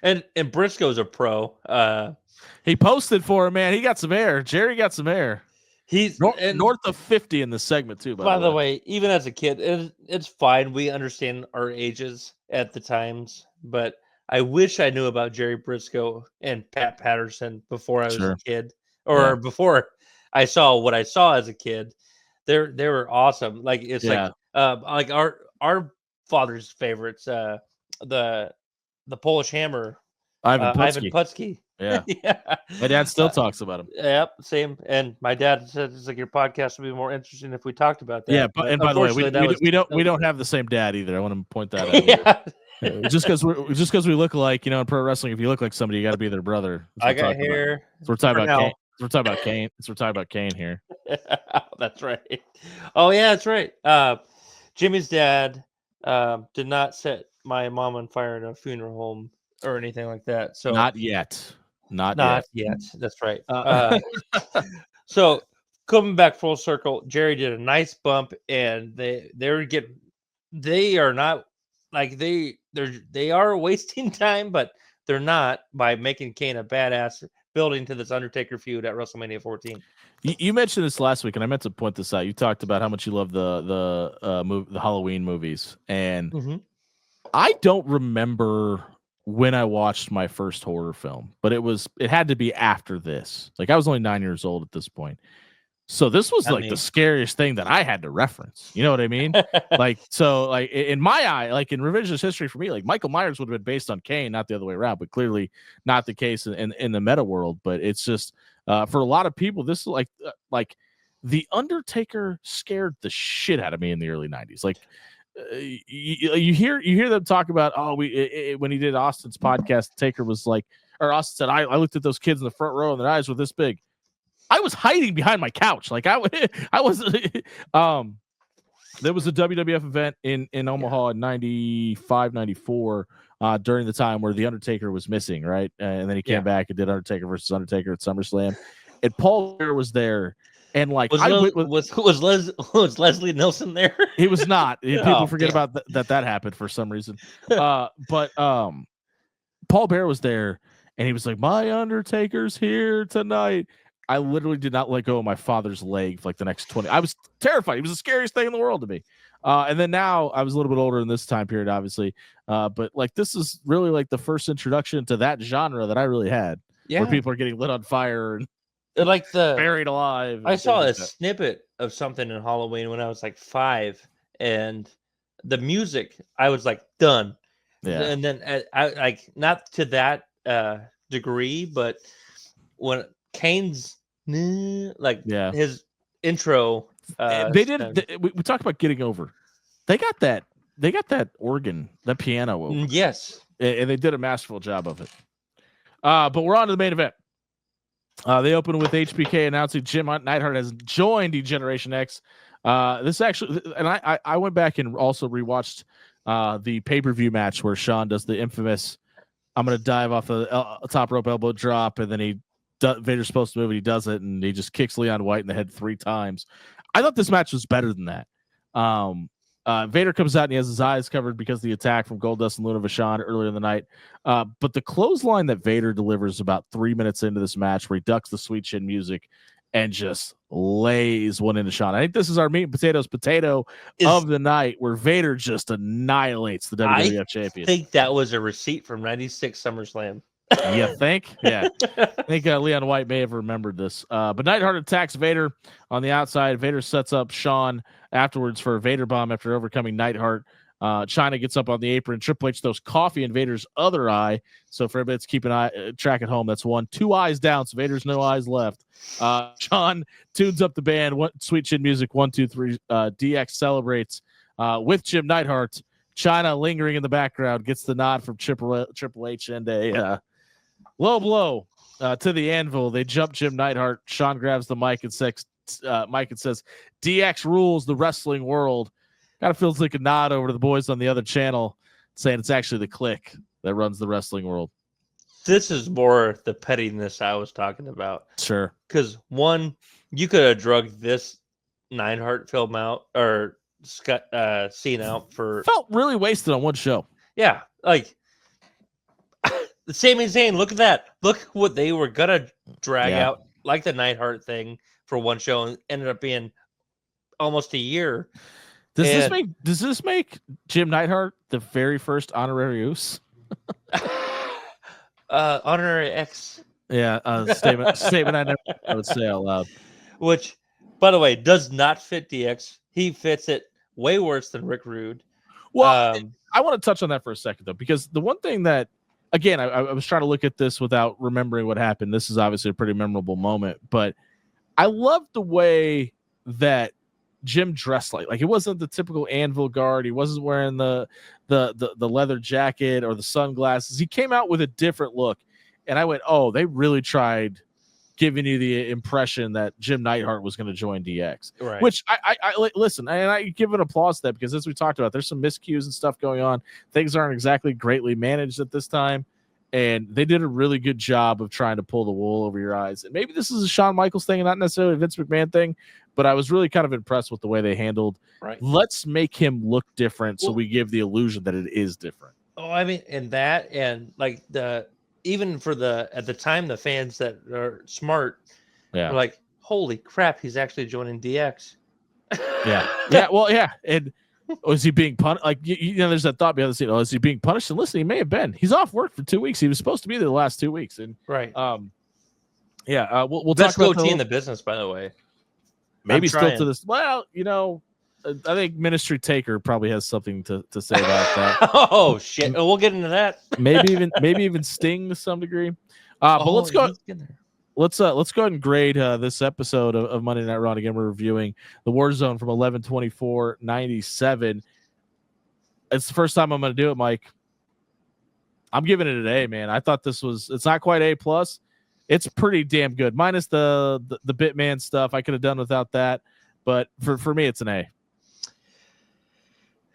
and Briscoe's a pro. He posted for him, man. He got some air. Jerry got some air. He's north of 50 in the segment too. By the way, even as a kid, it's fine. We understand our ages at the times, but I wish I knew about Jerry Briscoe and Pat Patterson before I was a kid, or before I saw what I saw as a kid. They were awesome. Like it's like our father's favorites, the Polish Hammer, Ivan Putski. Yeah. My dad still talks about him. Yep, same. And my dad said it's like your podcast would be more interesting if we talked about that. Yeah, but by the way, we don't have the same dad either. I want to point that out. Just because we look alike, in pro wrestling, if you look like somebody, you got to be their brother. I got hair. We're talking about Kane. We're talking about Kane. We're talking about Kane here. That's right. Oh yeah, that's right. Jimmie's dad did not set my mom on fire in a funeral home or anything like that. So not yet. Not yet. That's right. So coming back full circle, Jerry did a nice bump, and they are not like they are wasting time, but they're not, by making Kane a badass, building to this Undertaker feud at WrestleMania 14. You mentioned this last week, and I meant to point this out. You talked about how much you love the Halloween movies, and I don't remember when I watched my first horror film, but it had to be after this. Like, I was only 9 years old at this point. So this was the scariest thing that I had to reference. You know what I mean? In my eye, like in revisionist history for me, like Michael Myers would have been based on Kane, not the other way around, but clearly not the case in the meta world. But it's just, for a lot of people, this is like The Undertaker scared the shit out of me in the early 90s. Like, you hear them talk about when he did Austin's podcast, Taker was like, or Austin said, I looked at those kids in the front row and their eyes were this big. I was hiding behind my couch. Like I was there was a WWF event in Omaha in 95, 94 during the time where the Undertaker was missing, right? And then he came back and did Undertaker versus Undertaker at SummerSlam, and Paul Bearer was there. And like, was Leslie Nielsen there? He was not. People forget about that happened for some reason. But Paul Bearer was there, and he was like, "My Undertaker's here tonight." I literally did not let go of my father's leg for like the next 20. I was terrified. It was the scariest thing in the world to me. And then now I was a little bit older in this time period, obviously. But like this is really like the first introduction to that genre that I really had, where people are getting lit on fire and like buried alive. I saw a like snippet of something in Halloween when I was like 5, and the music I was like done. Yeah. And then I like not to that degree, but when Kane's like his intro, they did. We talked about getting over. They got that. They got that organ, that piano over. Yes, and they did a masterful job of it. But we're on to the main event. They open with HBK announcing Jim Neidhart has joined Generation X. This actually, and I went back and also rewatched the pay-per-view match where Shawn does the infamous I'm going to dive off the top rope elbow drop, and then Vader's supposed to move, and he does it, and he just kicks Leon White in the head 3 times. I thought this match was better than that. Vader comes out and he has his eyes covered because of the attack from Goldust and Luna Vachon earlier in the night. But the clothesline that Vader delivers about 3 minutes into this match, where he ducks the sweet chin music and just lays one into Shawn. I think this is our meat and potatoes of the night, where Vader just annihilates the WWF champion. I think that was a receipt from '96 SummerSlam. You think? Yeah. I think Leon White may have remembered this. But Neidhart attacks Vader on the outside. Vader sets up Shawn afterwards for a Vader bomb after overcoming Neidhart. China gets up on the apron. Triple H throws coffee in Vader's other eye. So for everybody that's keeping track at home, that's 1. 2 eyes down, so Vader's no eyes left. Shawn tunes up the band. Sweet chin music. 1, 2, 3. DX celebrates with Jim Neidhart. China lingering in the background gets the nod from Triple H and a low blow to the anvil. They jump Jim Neidhart. Shawn grabs the mic and says, DX rules the wrestling world. Kind of feels like a nod over to the boys on the other channel, saying it's actually the Clique that runs the wrestling world. This is more the pettiness I was talking about. Sure. Because one, you could have drugged this Neidhart film out or scene out for. Felt really wasted on one show. Yeah. Like, the same as saying, look at that. Look what they were going to drag out, like the Neidhart thing for one show, and ended up being almost a year. Does this make Jim Neidhart the very first honorary use? Honorary X. Yeah, statement I never would say out loud. Which, by the way, does not fit DX. He fits it way worse than Rick Rude. Well, I want to touch on that for a second, though, because the one thing that, again, I was trying to look at this without remembering what happened. This is obviously a pretty memorable moment, but I love the way that Jim dressed like it wasn't the typical Anvil guard. He wasn't wearing the leather jacket or the sunglasses. He came out with a different look, and I went, "Oh, they really tried giving you the impression that Jim Neidhart was going to join DX." Right. Which I listen, and I give an applause to that, because as we talked about, there's some miscues and stuff going on. Things aren't exactly greatly managed at this time, and they did a really good job of trying to pull the wool over your eyes. And maybe this is a Shawn Michaels thing and not necessarily a Vince McMahon thing, but I was really kind of impressed with the way they handled. Right. Let's make him look different, so we give the illusion that it is different. Oh, I mean, and that, and like even for at the time, the fans that are smart, were like, holy crap, he's actually joining DX. And is he being punished? Like, you know, there's that thought behind the scene. Oh, is he being punished? And listen, he may have been. He's off work for 2 weeks. He was supposed to be there the last 2 weeks. And right. We'll best talk about goatee in the business, by the way. Maybe still to this. Well, you know, I think Ministry Taker probably has something to say about that. Oh shit! We'll get into that. maybe even Sting to some degree. But let's go. Let's go ahead and grade this episode of Monday Night Raw. Again, we're reviewing the War Zone from 11/24/97. It's the first time I'm going to do it, Mike. I'm giving it an A, man. I thought it's not quite A+. It's pretty damn good. Minus the Bitman stuff. I could have done without that. But for me, it's an A.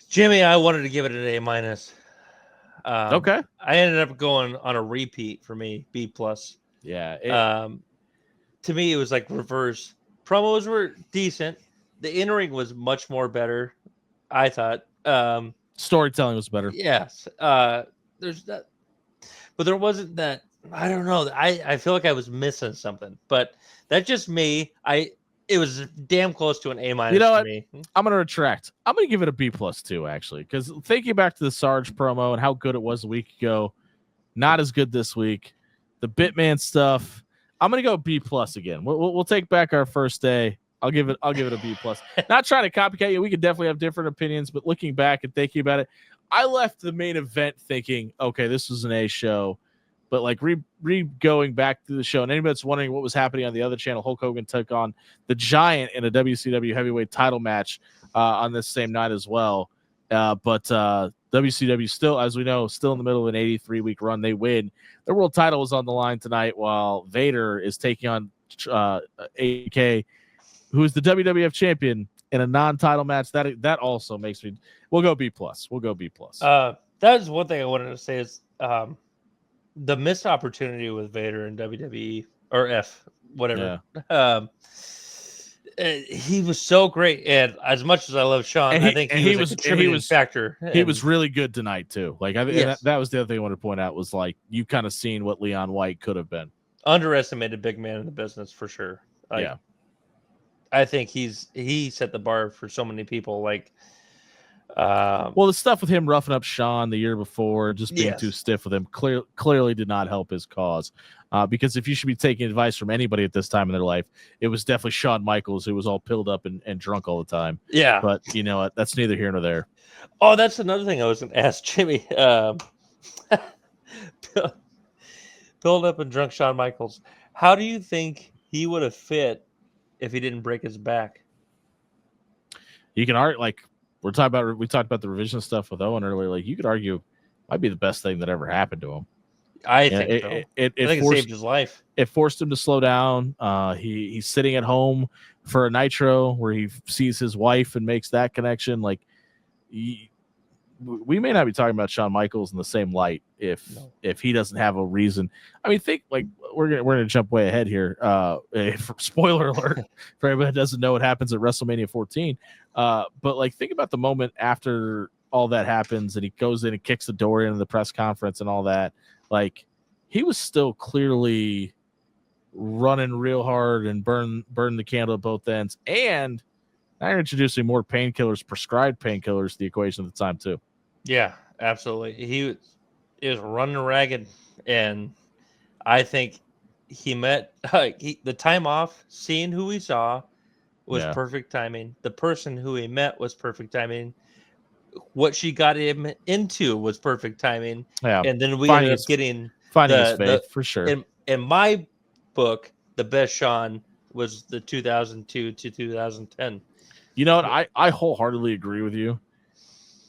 Jimmie, I wanted to give it an A-. Okay. I ended up going on a repeat for me, B+. Yeah. To me, it was like reverse. Promos were decent. The in-ring was much more better, I thought. Storytelling was better. Yes. There's that, but there wasn't that. I don't know. I feel like I was missing something, but that's just me. it was damn close to an A- You know to what? me. I'm going to retract. I'm going to give it a B+ too, actually, because thinking back to the Sarge promo and how good it was a week ago, not as good this week. The Bitman stuff, I'm going to go B+ again. We'll take back our first day. I'll give it a B+. Not trying to copycat you. We could definitely have different opinions, but looking back and thinking about it, I left the main event thinking, okay, this was an A show. But like going back to the show, and anybody that's wondering what was happening on the other channel, Hulk Hogan took on the Giant in a WCW heavyweight title match on this same night as well. But WCW still, as we know, still in the middle of an 83-week run. They win. Their world title is on the line tonight while Vader is taking on AK, who is the WWF champion in a non-title match. That also makes me. We'll go B+. We'll go B+. That is one thing I wanted to say is the missed opportunity with Vader in WWE or F, whatever. Yeah. He was so great, and as much as I love Shawn, I think he was a contributing factor. He was really good tonight too. Like Yes. that was the other thing I wanted to point out was like you kind of seen what Leon White could have been. Underestimated big man in the business for sure. Yeah. I think he set the bar for so many people. Like, well, the stuff with him roughing up Shawn the year before, just being too stiff with him, clearly did not help his cause. Because if you should be taking advice from anybody at this time in their life, it was definitely Shawn Michaels, who was all pilled up and drunk all the time. Yeah. But you know what? That's neither here nor there. Oh, that's another thing I was going to ask Jimmie. Pilled up and drunk Shawn Michaels. How do you think he would have fit if he didn't break his back? You can argue, like we talked about the revision stuff with Owen earlier. Like you could argue, might be the best thing that ever happened to him. I think so. I think it saved his life. It forced him to slow down. He's sitting at home for a Nitro where he sees his wife and makes that connection. Like we may not be talking about Shawn Michaels in the same light if he doesn't have a reason. I mean, think like we're gonna jump way ahead here. Spoiler alert for everybody that doesn't know what happens at WrestleMania 14. But like think about the moment after all that happens and he goes in and kicks the door into the press conference and all that. Like he was still clearly running real hard and burn the candle at both ends. And now you're introducing more painkillers, prescribed painkillers to the equation at the time too. Yeah, absolutely. He was running ragged, and I think he met the time off. Seeing who he saw was perfect timing. The person who he met was perfect timing. What she got him into was perfect timing. Yeah, and then we ended up getting finding his faith for sure. In my book, the best Shawn was the 2002 to 2010. You know what? I wholeheartedly agree with you.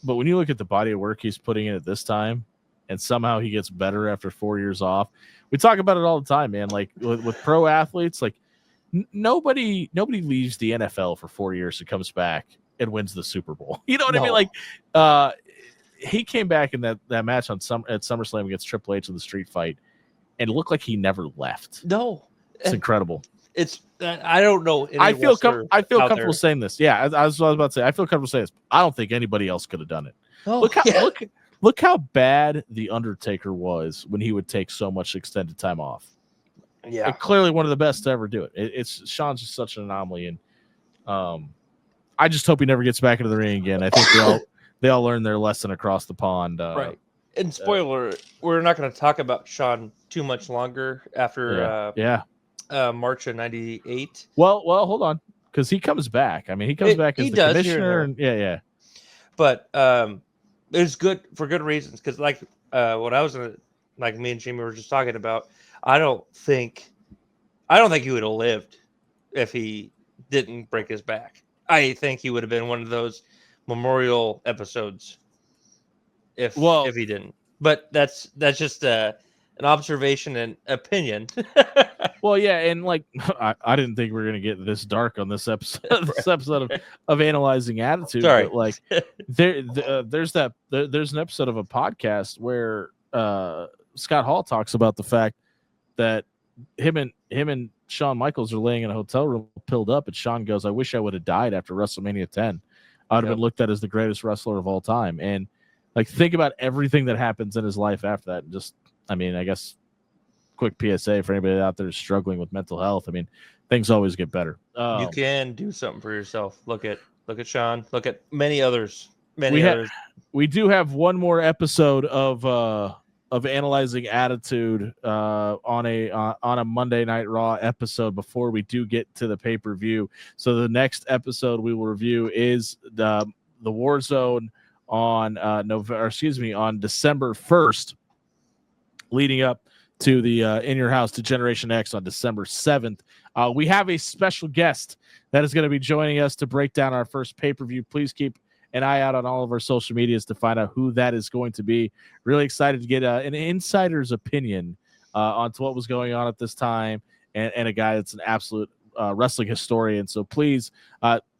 But when you look at the body of work he's putting in at this time, and somehow he gets better after 4 years off, we talk about it all the time, man. Like with pro athletes, like nobody leaves the NFL for 4 years and comes back and wins the Super Bowl. You know what I mean? Like he came back in that match at SummerSlam against Triple H in the street fight and looked like he never left. No, it's incredible. It's I don't know. I feel comfortable saying this. Yeah, I was about to say. I feel comfortable saying this. I don't think anybody else could have done it. Oh, look how bad the Undertaker was when he would take so much extended time off. Yeah, clearly one of the best to ever do it. It's Shawn's just such an anomaly, and I just hope he never gets back into the ring again. I think they all learned their lesson across the pond. Right. And spoiler, we're not going to talk about Shawn too much longer after. March of '98. Well, hold on, because he comes back. I mean, he comes back as the commissioner, and But it's good for good reasons. Because like what I was like me and Jimmie were just talking about, I don't think he would have lived if he didn't break his back. I think he would have been one of those memorial episodes if he didn't. But that's just an observation and opinion. Well, yeah, and like I didn't think we were gonna get this dark on this episode. This episode of analyzing attitude. Sorry. But like there's an episode of a podcast where Scott Hall talks about the fact that him and Shawn Michaels are laying in a hotel room pilled up, and Shawn goes, "I wish I would have died after WrestleMania 10. I'd have been looked at as the greatest wrestler of all time." And like think about everything that happens in his life after that. And just, I mean, I guess quick PSA for anybody out there struggling with mental health. I mean, things always get better. You can do something for yourself. Look at Shawn. Look at many others. Others. We do have one more episode of Analyzing Attitude on a Monday Night Raw episode before we do get to the pay-per-view. So the next episode we will review is the War Zone on on December 1st, leading up to the In Your House to Generation X on December 7th. We have a special guest that is going to be joining us to break down our first pay-per-view. Please keep an eye out on all of our social medias to find out who that is going to be. Really excited to get an insider's opinion on what was going on at this time, and a guy that's an absolute wrestling historian. So please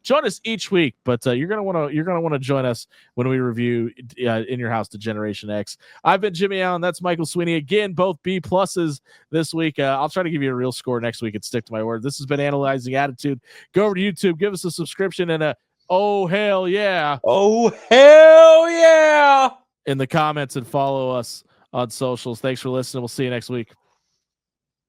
join us each week, but you're gonna want to join us when we review In Your House to Generation X. I've been Jimmie Allen. That's Michael Sweeney. Again, both B pluses this week. I'll try to give you a real score next week and stick to my word. This has been Analyzing Attitude. Go over to YouTube, give us a subscription, and oh hell yeah! Oh hell yeah! In the comments, and follow us on socials. Thanks for listening. We'll see you next week.